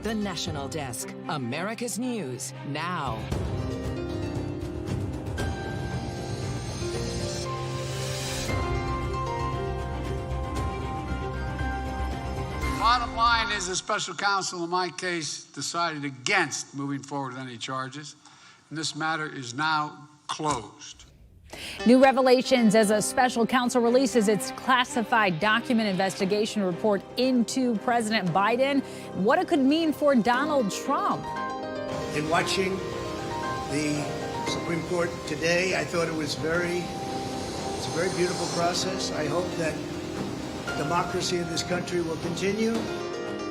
The National Desk, America's News, now. Bottom line is the special counsel in my case decided against moving forward with any charges, and this matter is now closed. New revelations as a special counsel releases its classified document investigation report into President Biden, what it could mean for Donald Trump. In watching the Supreme Court today, I thought it's a very beautiful process. I hope that democracy in this country will continue.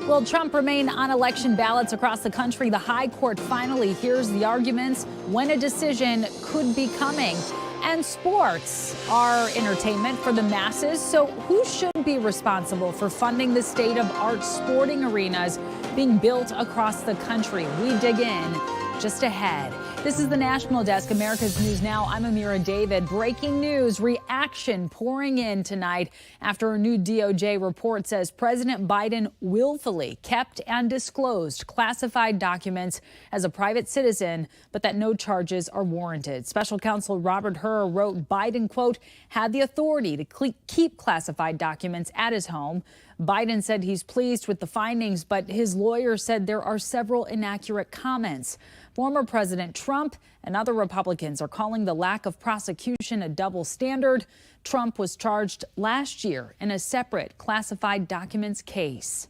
Will Trump remain on election ballots across the country? The High Court finally hears the arguments when a decision could be coming. And sports are entertainment for the masses. So who should be responsible for funding the state-of-art sporting arenas being built across the country? We dig in just ahead. This is the National Desk, America's News Now. I'm Amira David. Breaking news, reaction pouring in tonight after a new DOJ report says President Biden willfully kept and disclosed classified documents as a private citizen, but that no charges are warranted. Special counsel Robert Hur wrote Biden, quote, had the authority to keep classified documents at his home. Biden said he's pleased with the findings, but his lawyer said there are several inaccurate comments. Former President Trump and other Republicans are calling the lack of prosecution a double standard. Trump was charged last year in a separate classified documents case.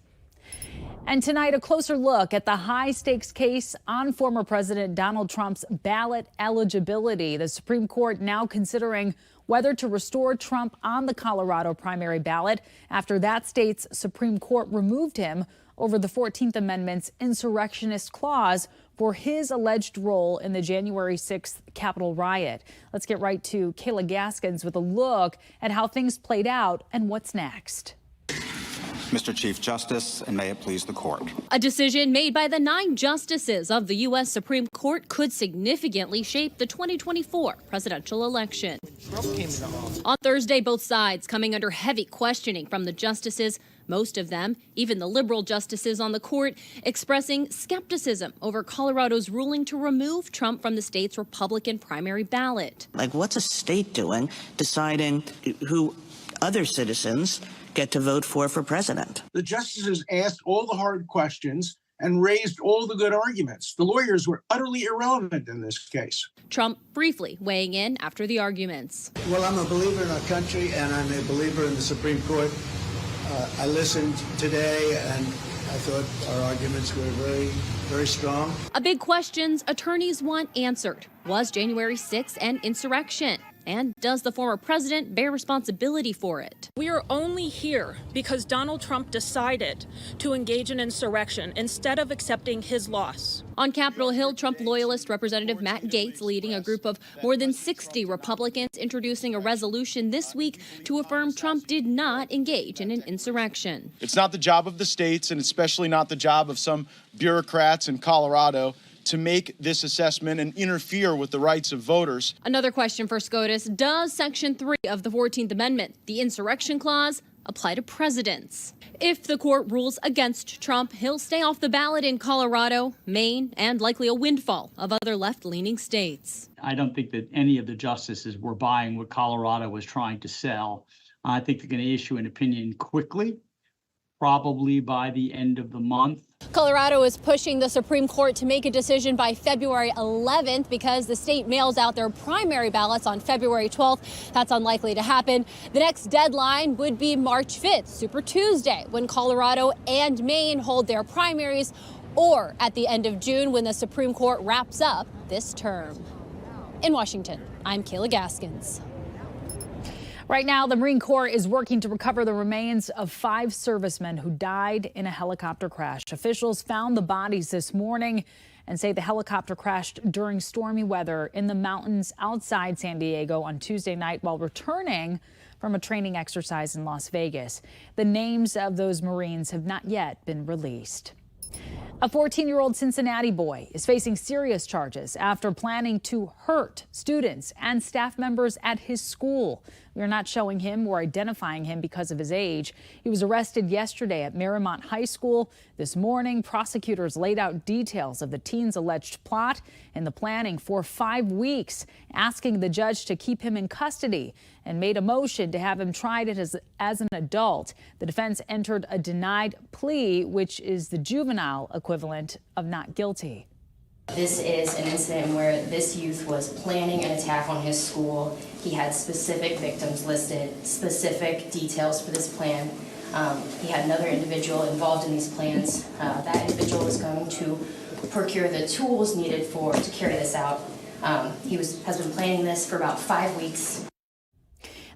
And tonight, a closer look at the high-stakes case on former President Donald Trump's ballot eligibility. The Supreme Court now considering whether to restore Trump on the Colorado primary ballot after that state's Supreme Court removed him over the 14th Amendment's insurrectionist clause for his alleged role in the January 6th Capitol riot. Let's get right to Kayla Gaskins with a look at how things played out and what's next. Mr. Chief Justice, and may it please the court. A decision made by the 9 justices of the U.S. Supreme Court could significantly shape the 2024 presidential election. On Thursday, both sides coming under heavy questioning from the justices, most of them, even the liberal justices on the court, expressing skepticism over Colorado's ruling to remove Trump from the state's Republican primary ballot. Like, what's a state doing deciding who other citizens get to vote for president? The justices asked all the hard questions and raised all the good arguments. The lawyers were utterly irrelevant in this case. Trump briefly weighing in after the arguments. Well, I'm a believer in our country, and I'm a believer in the Supreme Court. I listened today, and I thought our arguments were very, very strong. A big questions attorneys want answered. Was January 6th an insurrection? And does the former president bear responsibility for it? We are only here because Donald Trump decided to engage in insurrection instead of accepting his loss. On Capitol Hill, Trump loyalist Representative Matt Gaetz leading a group of more than 60 Republicans introducing a resolution this week to affirm Trump did not engage in an insurrection. It's not the job of the states, and especially not the job of some bureaucrats in Colorado, to make this assessment and interfere with the rights of voters. Another question for SCOTUS. Does Section 3 of the 14th Amendment, the insurrection clause, apply to presidents? If the court rules against Trump, he'll stay off the ballot in Colorado, Maine, and likely a windfall of other left-leaning states. I don't think that any of the justices were buying what Colorado was trying to sell. I think they're going to issue an opinion quickly, probably by the end of the month. Colorado is pushing the Supreme Court to make a decision by February 11th because the state mails out their primary ballots on February 12th. That's unlikely to happen. The next deadline would be March 5th, Super Tuesday, when Colorado and Maine hold their primaries, or at the end of June when the Supreme Court wraps up this term. In Washington, I'm Kayla Gaskins. Right now, the Marine Corps is working to recover the remains of 5 servicemen who died in a helicopter crash. Officials found the bodies this morning and say the helicopter crashed during stormy weather in the mountains outside San Diego on Tuesday night while returning from a training exercise in Las Vegas. The names of those Marines have not yet been released. A 14-year-old Cincinnati boy is facing serious charges after planning to hurt students and staff members at his school. We are not showing him or identifying him because of his age. He was arrested yesterday at Marymount High School. This morning, prosecutors laid out details of the teen's alleged plot and the planning for 5 weeks, asking the judge to keep him in custody and made a motion to have him tried as an adult. The defense entered a denied plea, which is the juvenile equivalent of not guilty. This is an incident where this youth was planning an attack on his school. He had specific victims listed, specific details for this plan. He had another individual involved in these plans. That individual was going to procure the tools needed to carry this out. He has been planning this for about 5 weeks.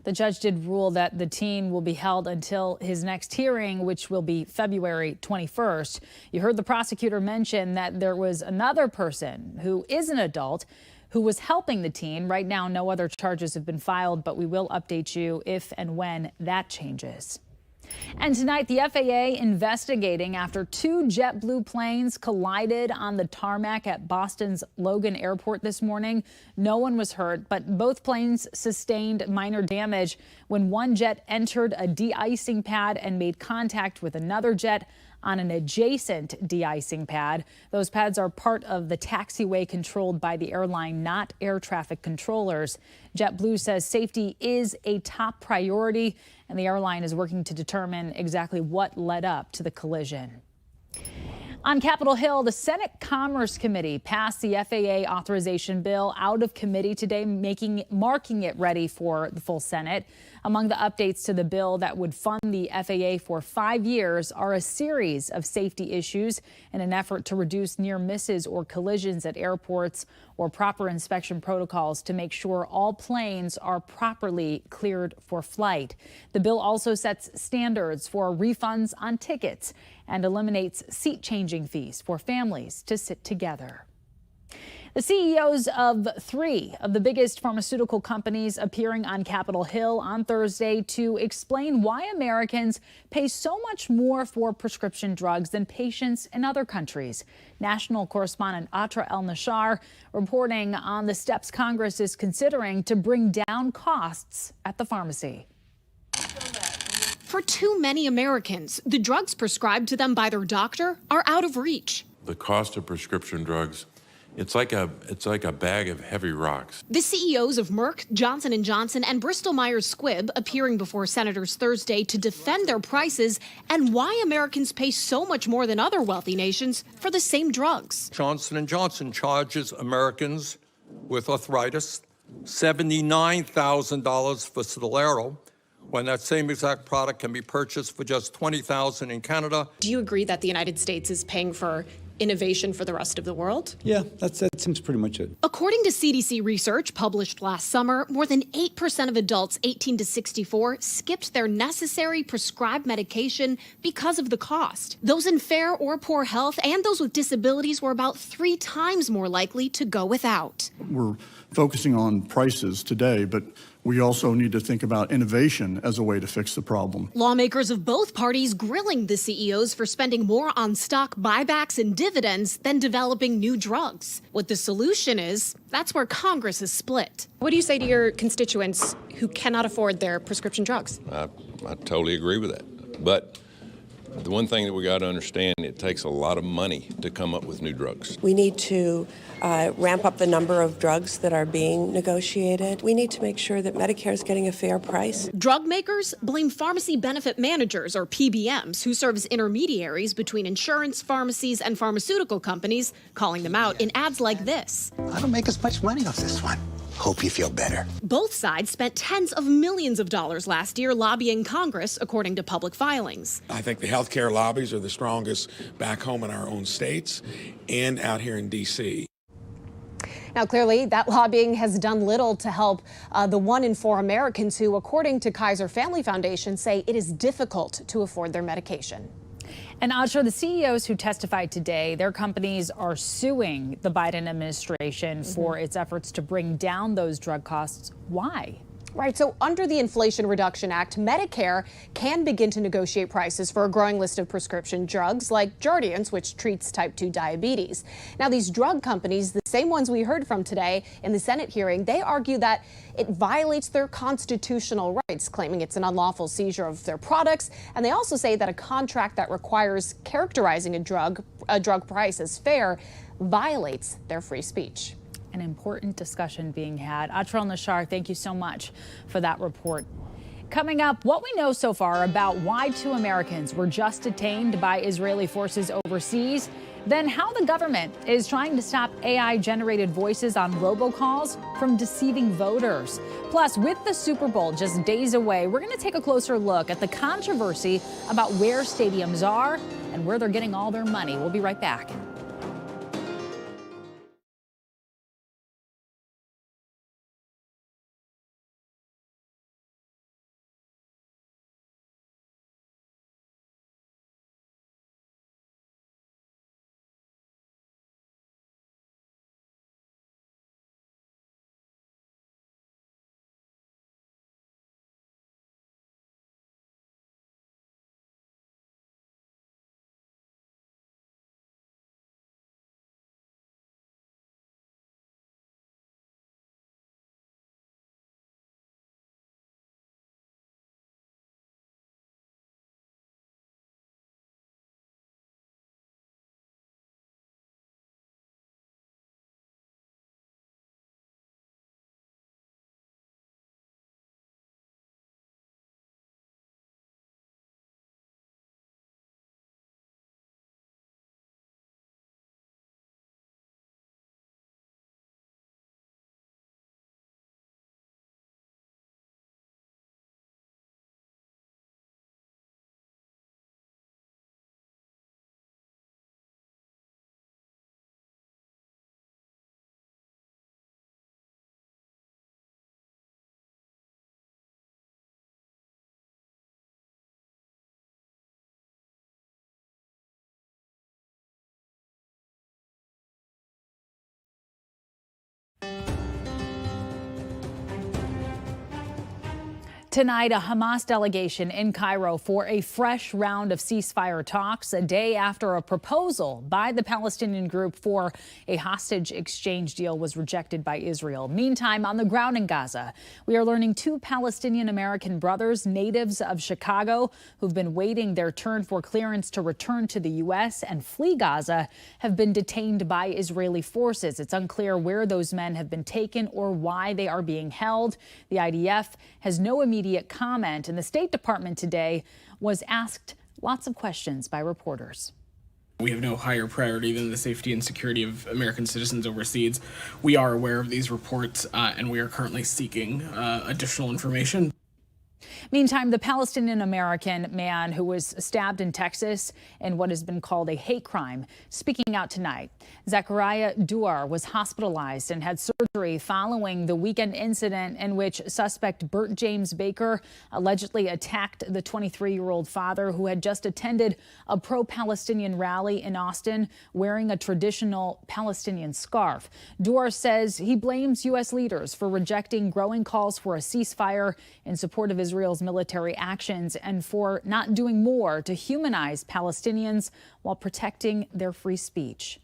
The judge did rule that the teen will be held until his next hearing, which will be February 21st. You heard the prosecutor mention that there was another person who is an adult who was helping the teen. Right now, no other charges have been filed, but we will update you if and when that changes. And tonight, the FAA investigating after 2 JetBlue planes collided on the tarmac at Boston's Logan Airport this morning. No one was hurt, but both planes sustained minor damage when one jet entered a de-icing pad and made contact with another jet on an adjacent de-icing pad. Those pads are part of the taxiway controlled by the airline, not air traffic controllers. JetBlue says safety is a top priority, and the airline is working to determine exactly what led up to the collision. On Capitol Hill, the Senate Commerce Committee passed the FAA authorization bill out of committee today, marking it ready for the full Senate. Among the updates to the bill that would fund the FAA for 5 years are a series of safety issues in an effort to reduce near misses or collisions at airports, or proper inspection protocols to make sure all planes are properly cleared for flight. The bill also sets standards for refunds on tickets and eliminates seat changing fees for families to sit together. The CEOs of 3 of the biggest pharmaceutical companies appearing on Capitol Hill on Thursday to explain why Americans pay so much more for prescription drugs than patients in other countries. National correspondent Atra El-Nashar reporting on the steps Congress is considering to bring down costs at the pharmacy. For too many Americans, the drugs prescribed to them by their doctor are out of reach. The cost of prescription drugs, it's like a bag of heavy rocks. The CEOs of Merck, Johnson & Johnson, and Bristol-Myers Squibb appearing before senators Thursday to defend their prices and why Americans pay so much more than other wealthy nations for the same drugs. Johnson & Johnson charges Americans with arthritis $79,000 for Stelara, when that same exact product can be purchased for just $20,000 in Canada. Do you agree that the United States is paying for innovation for the rest of the world? Yeah, that seems pretty much it. According to CDC research published last summer, more than 8% of adults 18 to 64 skipped their necessary prescribed medication because of the cost. Those in fair or poor health and those with disabilities were about 3 times more likely to go without. We're focusing on prices today, but we also need to think about innovation as a way to fix the problem. Lawmakers of both parties grilling the CEOs for spending more on stock buybacks and dividends than developing new drugs. What the solution is, that's where Congress is split. What do you say to your constituents who cannot afford their prescription drugs? I totally agree with that. But the one thing that we got to understand, it takes a lot of money to come up with new drugs. We need to ramp up the number of drugs that are being negotiated. We need to make sure that Medicare is getting a fair price. Drug makers blame pharmacy benefit managers, or PBMs, who serve as intermediaries between insurance, pharmacies, and pharmaceutical companies, calling them out in ads like this. I don't make as much money off this one. Hope you feel better. Both sides spent tens of millions of dollars last year lobbying Congress, according to public filings. I think the healthcare lobbies are the strongest back home in our own states and out here in D.C. Now, clearly, that lobbying has done little to help the 1 in 4 Americans who, according to Kaiser Family Foundation, say it is difficult to afford their medication. And Audra, the CEOs who testified today, their companies are suing the Biden administration for its efforts to bring down those drug costs. Why? Right, so under the Inflation Reduction Act, Medicare can begin to negotiate prices for a growing list of prescription drugs like Jardiance, which treats type 2 diabetes. Now, these drug companies, the same ones we heard from today in the Senate hearing, they argue that it violates their constitutional rights, claiming it's an unlawful seizure of their products. And they also say that a contract that requires characterizing a drug price as fair violates their free speech. An important discussion being had. Atrel Nashar, thank you so much for that report. Coming up, what we know so far about why 2 Americans were just detained by Israeli forces overseas, then how the government is trying to stop AI-generated voices on robocalls from deceiving voters. Plus, with the Super Bowl just days away, we're going to take a closer look at the controversy about where stadiums are and where they're getting all their money. We'll be right back. Tonight, a Hamas delegation in Cairo for a fresh round of ceasefire talks, a day after a proposal by the Palestinian group for a hostage exchange deal was rejected by Israel. Meantime, on the ground in Gaza, we are learning 2 Palestinian-American brothers, natives of Chicago, who've been waiting their turn for clearance to return to the U.S. and flee Gaza, have been detained by Israeli forces. It's unclear where those men have been taken or why they are being held. The IDF has no immediate comment, and the State Department today was asked lots of questions by reporters. We have no higher priority than the safety and security of American citizens overseas. We are aware of these reports, and we are currently seeking additional information. Meantime, the Palestinian-American man who was stabbed in Texas in what has been called a hate crime, speaking out tonight. Zachariah Duar was hospitalized and had surgery following the weekend incident in which suspect Bert James Baker allegedly attacked the 23-year-old father who had just attended a pro-Palestinian rally in Austin wearing a traditional Palestinian scarf. Duar says he blames U.S. leaders for rejecting growing calls for a ceasefire in support of Israel's military actions and for not doing more to humanize Palestinians while protecting their free speech.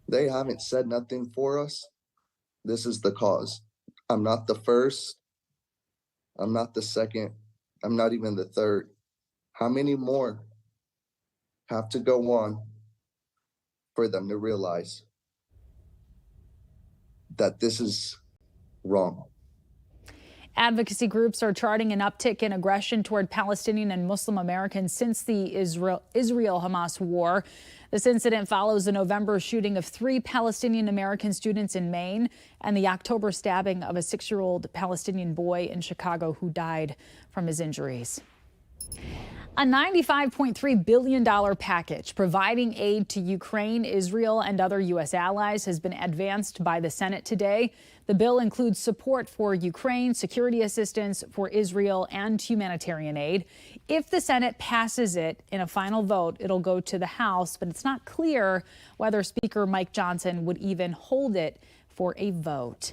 They haven't said nothing for us. This is the cause. I'm not the first. I'm not the second. I'm not even the third. How many more have to go on for them to realize that this is wrong? Advocacy groups are charting an uptick in aggression toward Palestinian and Muslim Americans since the Israel-Hamas war. This incident follows the November shooting of 3 Palestinian American students in Maine and the October stabbing of a 6-year-old Palestinian boy in Chicago who died from his injuries. A $95.3 billion package providing aid to Ukraine, Israel, and other U.S. allies has been advanced by the Senate today. The bill includes support for Ukraine, security assistance for Israel, and humanitarian aid. If the Senate passes it in a final vote, it'll go to the House, but it's not clear whether Speaker Mike Johnson would even hold it for a vote.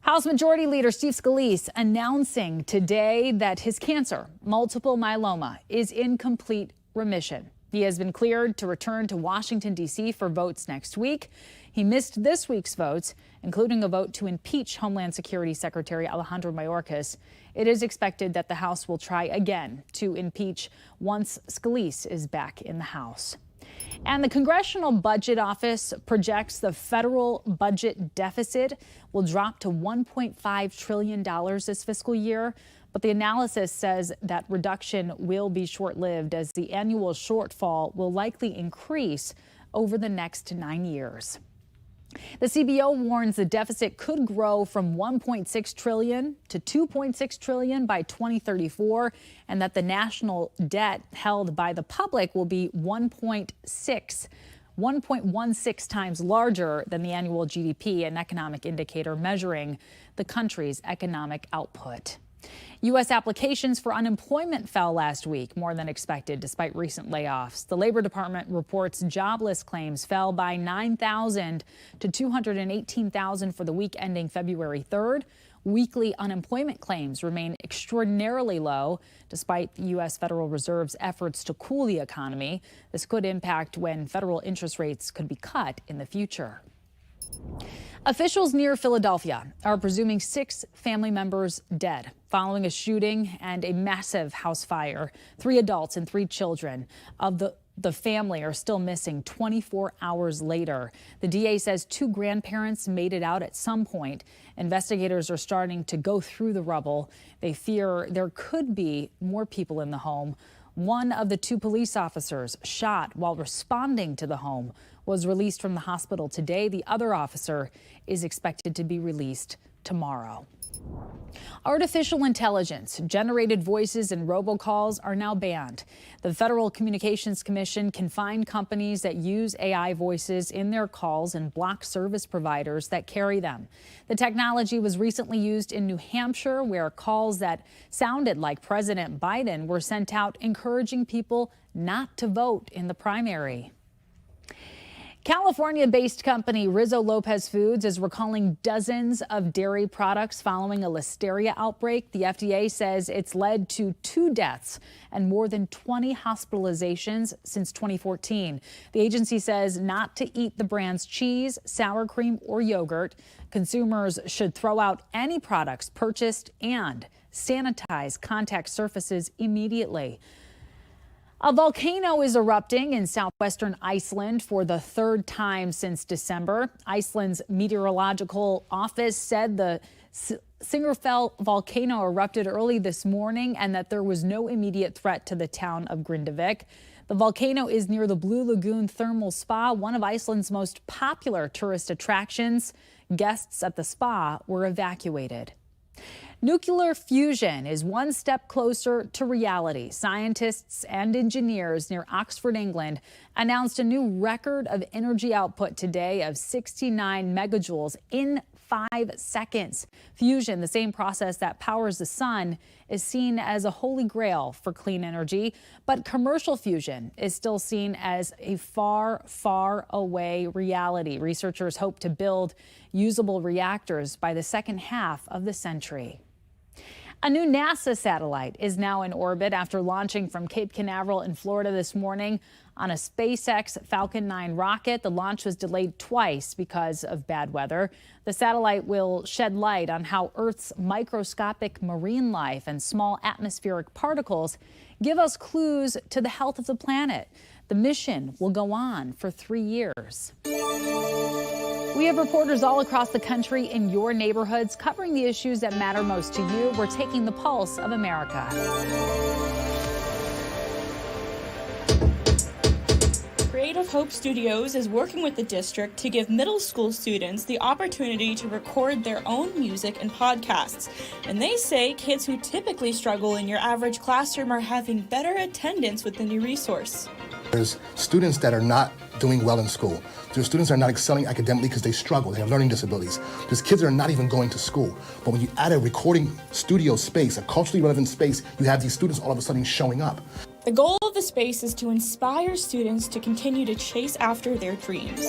House Majority Leader Steve Scalise announcing today that his cancer, multiple myeloma, is in complete remission. He has been cleared to return to Washington, D.C. for votes next week. He missed this week's votes, including a vote to impeach Homeland Security Secretary Alejandro Mayorkas. It is expected that the House will try again to impeach once Scalise is back in the House. And the Congressional Budget Office projects the federal budget deficit will drop to $1.5 trillion this fiscal year. But the analysis says that reduction will be short-lived as the annual shortfall will likely increase over the next 9 years. The CBO warns the deficit could grow from $1.6 trillion to $2.6 trillion by 2034, and that the national debt held by the public will be 1.16 times larger than the annual GDP, an economic indicator measuring the country's economic output. U.S. applications for unemployment fell last week more than expected despite recent layoffs. The Labor Department reports jobless claims fell by 9,000 to 218,000 for the week ending February 3rd. Weekly unemployment claims remain extraordinarily low despite the U.S. Federal Reserve's efforts to cool the economy. This could impact when federal interest rates could be cut in the future. Officials near Philadelphia are presuming 6 family members dead following a shooting and a massive house fire. 3 adults and 3 children of the family are still missing 24 hours later. The DA says 2 grandparents made it out at some point. Investigators are starting to go through the rubble. They fear there could be more people in the home. One of the 2 police officers shot while responding to the home was released from the hospital today. The other officer is expected to be released tomorrow. Artificial intelligence generated voices and robocalls are now banned. The Federal Communications Commission can fine companies that use AI voices in their calls and block service providers that carry them. The technology was recently used in New Hampshire, where calls that sounded like President Biden were sent out encouraging people not to vote in the primary. California-based company Rizzo Lopez Foods is recalling dozens of dairy products following a listeria outbreak. The FDA says it's led to 2 deaths and more than 20 hospitalizations since 2014. The agency says not to eat the brand's cheese, sour cream, or yogurt. Consumers should throw out any products purchased and sanitize contact surfaces immediately. A volcano is erupting in southwestern Iceland for the 3rd time since December. Iceland's meteorological office said the Sinclair volcano erupted early this morning and that there was no immediate threat to the town of Grindavik. The volcano is near the Blue Lagoon Thermal Spa, one of Iceland's most popular tourist attractions. Guests at the spa were evacuated. Nuclear fusion is one step closer to reality. Scientists and engineers near Oxford, England, announced a new record of energy output today of 69 megajoules in 5 seconds. Fusion, the same process that powers the sun, is seen as a holy grail for clean energy, but commercial fusion is still seen as a far, far away reality. Researchers hope to build usable reactors by the second half of the century. A new NASA satellite is now in orbit after launching from Cape Canaveral in Florida this morning on a SpaceX Falcon 9 rocket. The launch was delayed twice because of bad weather. The satellite will shed light on how Earth's microscopic marine life and small atmospheric particles give us clues to the health of the planet. The mission will go on for 3 years. We have reporters all across the country in your neighborhoods covering the issues that matter most to you. We're taking the pulse of America. Creative Hope Studios is working with the district to give middle school students the opportunity to record their own music and podcasts. And they say kids who typically struggle in your average classroom are having better attendance with the new resource. There's students that are not doing well in school. There's students that are not excelling academically because they struggle. They have learning disabilities. There's kids that are not even going to school. But when you add a recording studio space, a culturally relevant space, you have these students all of a sudden showing up. The goal of the space is to inspire students to continue to chase after their dreams.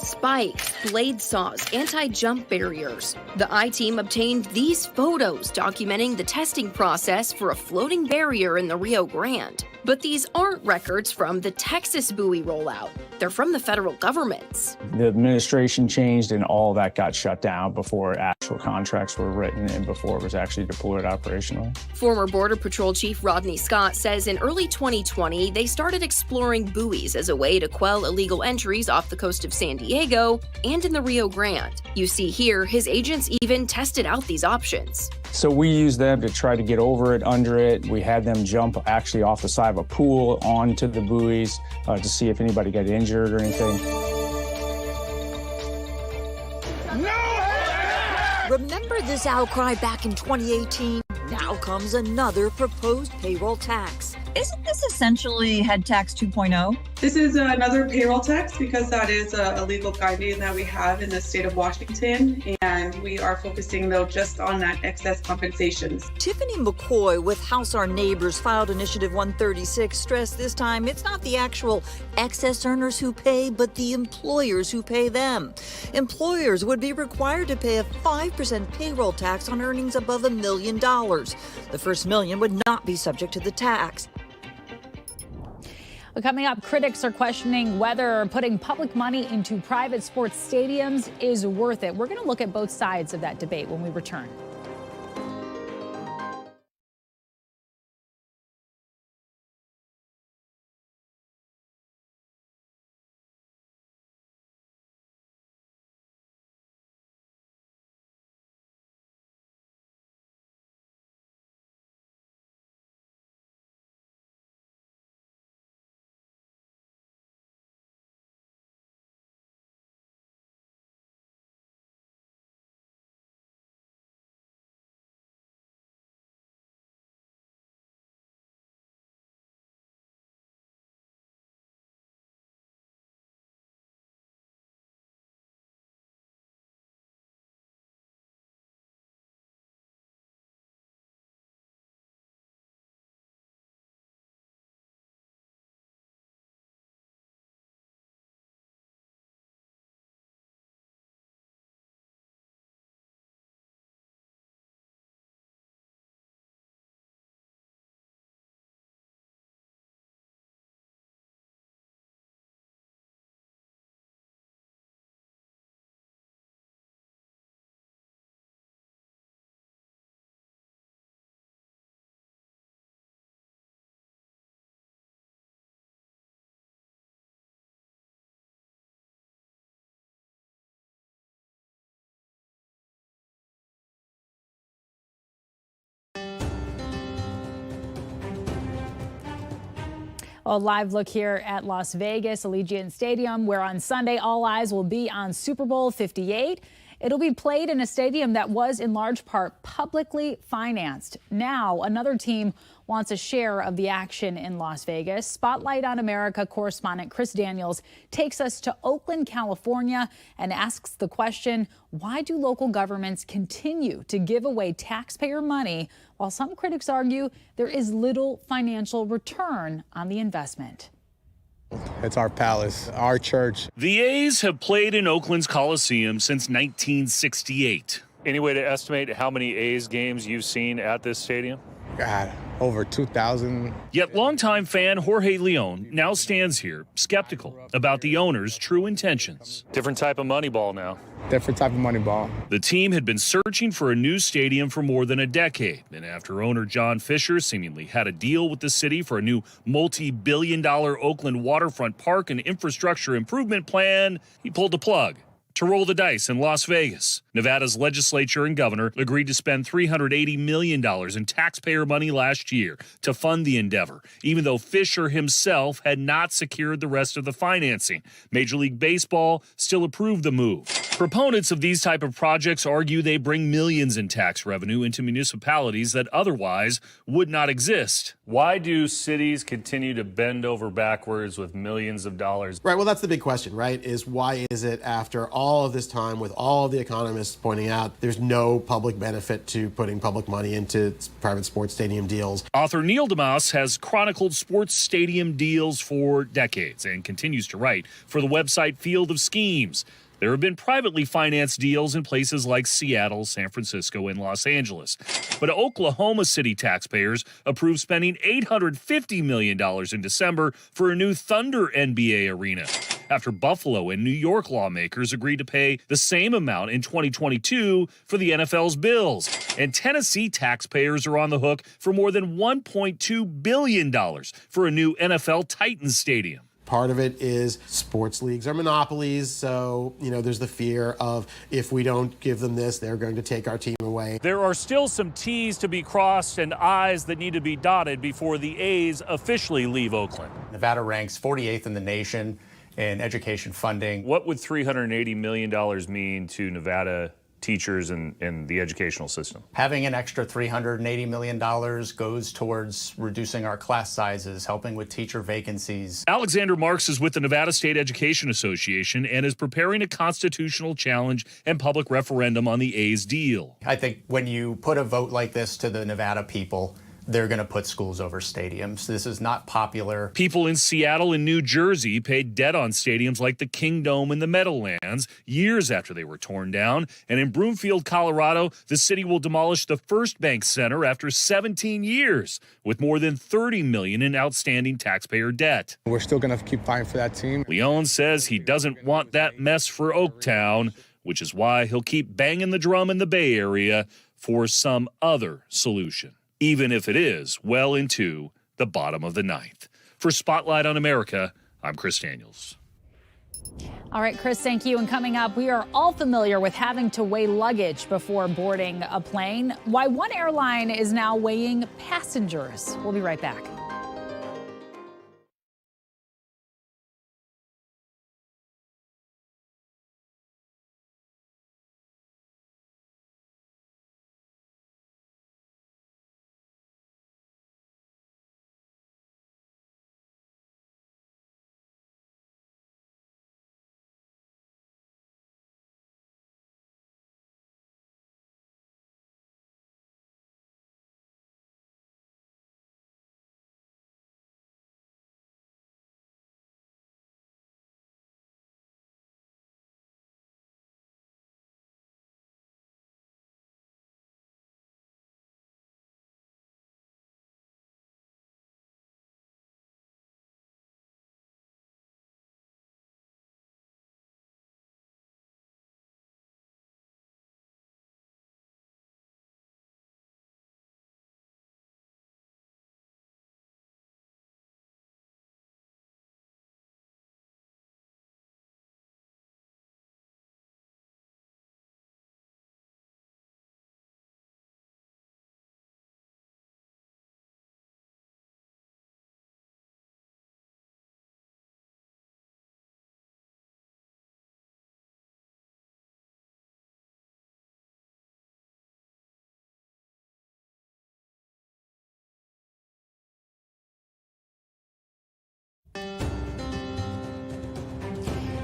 spikes, blade saws, anti-jump barriers. The I-Team obtained these photos documenting the testing process for a floating barrier in the Rio Grande. But these aren't records from the Texas buoy rollout. They're from the federal government's. The administration changed and all that got shut down before actual contracts were written and before it was actually deployed operationally. Former Border Patrol Chief Rodney Scott says in early 2020, they started exploring buoys as a way to quell illegal entries off the coast of San Diego and in the Rio Grande. You see here, his agents even tested out these options. So we used them to try to get over it, under it. We had them jump actually off the side of a pool onto the buoys to see if anybody got injured or anything. Remember this outcry back in 2018? Now comes another proposed payroll tax. Isn't this essentially head tax 2.0? This is another payroll tax because that is a legal guiding that we have in the state of Washington, and we are focusing though just on that excess compensations. Tiffany McCoy with House Our Neighbors filed Initiative 136 stressed this time it's not the actual excess earners who pay, but the employers who pay them. Employers would be required to pay a 5% payroll tax on earnings above $1 million. The first million would not be subject to the tax. Coming up, critics are questioning whether putting public money into private sports stadiums is worth it. We're going to look at both sides of that debate when we return. A live look here at Las Vegas Allegiant Stadium, where on Sunday all eyes will be on Super Bowl 58. It'll be played in a stadium that was in large part publicly financed. Now another team wants a share of the action in Las Vegas. Spotlight on America correspondent Chris Daniels takes us to Oakland, California, and asks the question, why do local governments continue to give away taxpayer money while some critics argue there is little financial return on the investment? It's our palace, our church. The A's have played in Oakland's Coliseum since 1968. Any way to estimate how many A's games you've seen at this stadium? God, over 2,000. Yet longtime fan Jorge Leon now stands here skeptical about the owner's true intentions. Different type of money ball now. Different type of money ball. The team had been searching for a new stadium for more than a decade. And after owner John Fisher seemingly had a deal with the city for a new multi-billion-dollar Oakland waterfront park and infrastructure improvement plan, he pulled the plug to roll the dice in Las Vegas. Nevada's legislature and governor agreed to spend $380 million in taxpayer money last year to fund the endeavor, even though Fisher himself had not secured the rest of the financing. Major League Baseball still approved the move. Proponents of these type of projects argue they bring millions in tax revenue into municipalities that otherwise would not exist. Why do cities continue to bend over backwards with millions of dollars? Right, well, that's the big question, right, is why is it after all of this time with all of the economists pointing out there's no public benefit to putting public money into private sports stadium deals? Author Neil DeMoss has chronicled sports stadium deals for decades and continues to write for the website Field of Schemes. There have been privately financed deals in places like Seattle, San Francisco, and Los Angeles. But Oklahoma City taxpayers approved spending $850 million in December for a new Thunder NBA arena, after Buffalo and New York lawmakers agreed to pay the same amount in 2022 for the NFL's bills. And Tennessee taxpayers are on the hook for more than $1.2 billion for a new NFL Titans stadium. Part of it is sports leagues are monopolies, so, there's the fear of if we don't give them this, they're going to take our team away. There are still some T's to be crossed and I's that need to be dotted before the A's officially leave Oakland. Nevada ranks 48th in the nation in education funding. What would $380 million mean to Nevada teachers and the educational system? Having an extra $380 million goes towards reducing our class sizes, helping with teacher vacancies. Alexander Marks is with the Nevada State Education Association and is preparing a constitutional challenge and public referendum on the A's deal. I think when you put a vote like this to the Nevada people, they're going to put schools over stadiums. This is not popular. People in Seattle and New Jersey paid debt on stadiums like the Kingdome and the Meadowlands years after they were torn down. And in Broomfield, Colorado, the city will demolish the First Bank Center after 17 years with more than $30 million in outstanding taxpayer debt. We're still going to keep fighting for that team. Leon says he doesn't want that mess for Oaktown, which is why he'll keep banging the drum in the Bay Area for some other solution, even if it is well into the bottom of the ninth. For Spotlight on America, I'm Chris Daniels. All right, Chris, thank you. And coming up, we are all familiar with having to weigh luggage before boarding a plane. Why one airline is now weighing passengers. We'll be right back.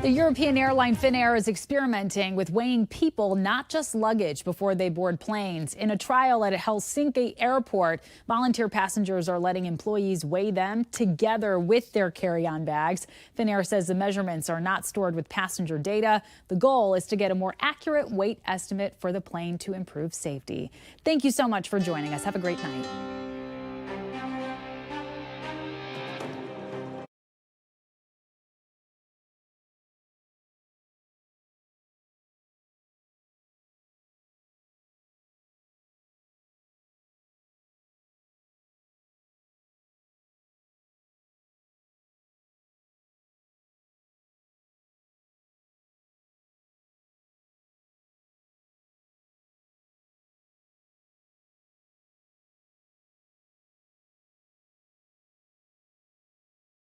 The European airline Finnair is experimenting with weighing people, not just luggage, before they board planes. In a trial at a Helsinki airport, volunteer passengers are letting employees weigh them together with their carry-on bags. Finnair says the measurements are not stored with passenger data. The goal is to get a more accurate weight estimate for the plane to improve safety. Thank you so much for joining us. Have a great night.